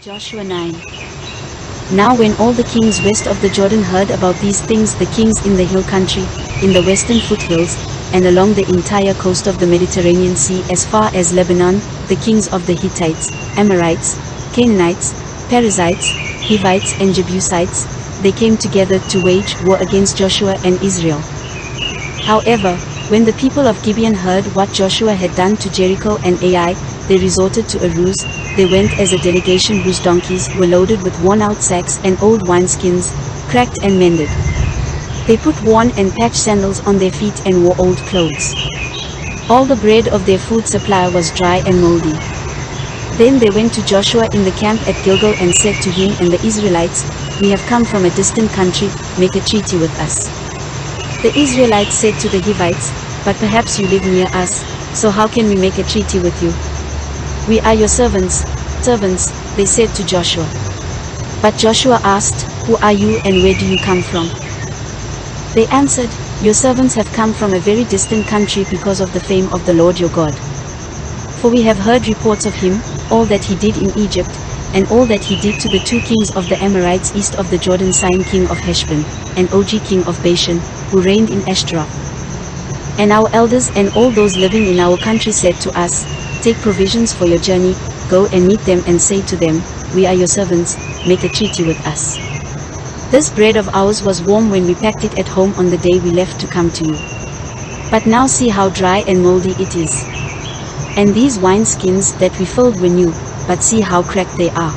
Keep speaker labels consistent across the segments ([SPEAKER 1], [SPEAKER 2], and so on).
[SPEAKER 1] Joshua 9. Now when all the kings west of the Jordan heard about these things, the kings in the hill country, in the western foothills, and along the entire coast of the Mediterranean Sea as far as Lebanon, the kings of the Hittites, Amorites, Canaanites, Perizzites, Hivites and Jebusites, they came together to wage war against Joshua and Israel. However, when the people of Gibeon heard what Joshua had done to Jericho and Ai, they resorted to a ruse. They went as a delegation whose donkeys were loaded with worn-out sacks and old wineskins, cracked and mended. They put worn and patched sandals on their feet and wore old clothes. All the bread of their food supply was dry and moldy. Then they went to Joshua in the camp at Gilgal and said to him and the Israelites, "We have come from a distant country, make a treaty with us." The Israelites said to the Hivites, "But perhaps you live near us, so how can we make a treaty with you?" "We are your servants, they said to Joshua. But Joshua asked, "Who are you and where do you come from?" They answered, "Your servants have come from a very distant country because of the fame of the Lord your God. For we have heard reports of him, all that he did in Egypt, and all that he did to the two kings of the Amorites east of the Jordan, Sihon king of Heshbon, and Og king of Bashan, who reigned in Ashtaroth. And our elders and all those living in our country said to us, 'Take provisions for your journey, go and meet them and say to them, We are your servants, make a treaty with us. This bread of ours was warm when we packed it at home on the day we left to come to you. But now see how dry and moldy it is. And these wineskins that we filled were new, but see how cracked they are.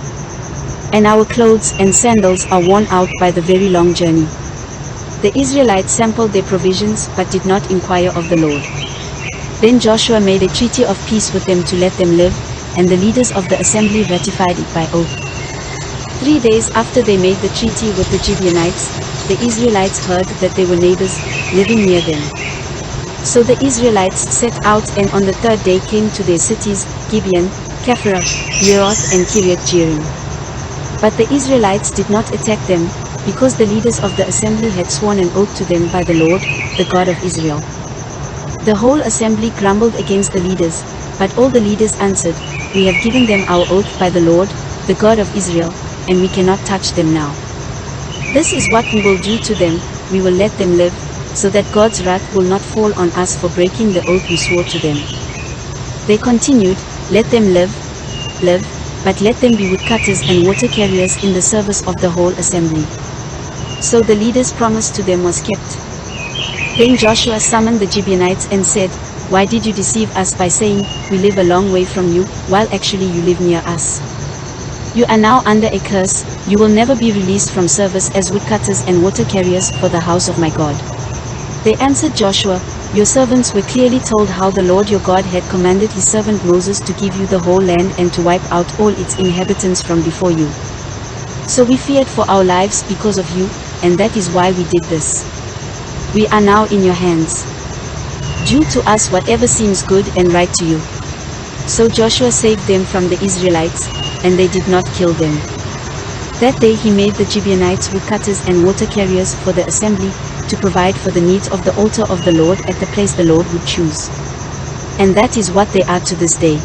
[SPEAKER 1] And our clothes and sandals are worn out by the very long journey.' The Israelites sampled their provisions but did not inquire of the Lord. Then Joshua made a treaty of peace with them to let them live, and the leaders of the assembly ratified it by oath. 3 days after they made the treaty with the Gibeonites, the Israelites heard that they were neighbors, living near them. So the Israelites set out and on the third day came to their cities, Gibeon, Kephirah, Yeroth and Kiriath-Jearim. But the Israelites did not attack them, because the leaders of the assembly had sworn an oath to them by the Lord, the God of Israel. The whole assembly grumbled against the leaders, but all the leaders answered, "We have given them our oath by the Lord, the God of Israel, and we cannot touch them now. This is what we will do to them, we will let them live, so that God's wrath will not fall on us for breaking the oath we swore to them." They continued, "Let them live, but let them be woodcutters and water carriers in the service of the whole assembly." So the leaders' promise to them was kept. Then Joshua summoned the Gibeonites and said, "Why did you deceive us by saying, 'We live a long way from you,' while actually you live near us? You are now under a curse, you will never be released from service as woodcutters and water carriers for the house of my God." They answered Joshua, "Your servants were clearly told how the Lord your God had commanded his servant Moses to give you the whole land and to wipe out all its inhabitants from before you. So we feared for our lives because of you, and that is why we did this. We are now in your hands. Do to us whatever seems good and right to you." So Joshua saved them from the Israelites, and they did not kill them. That day he made the Gibeonites woodcutters and water carriers for the assembly, to provide for the needs of the altar of the Lord at the place the Lord would choose. And that is what they are to this day.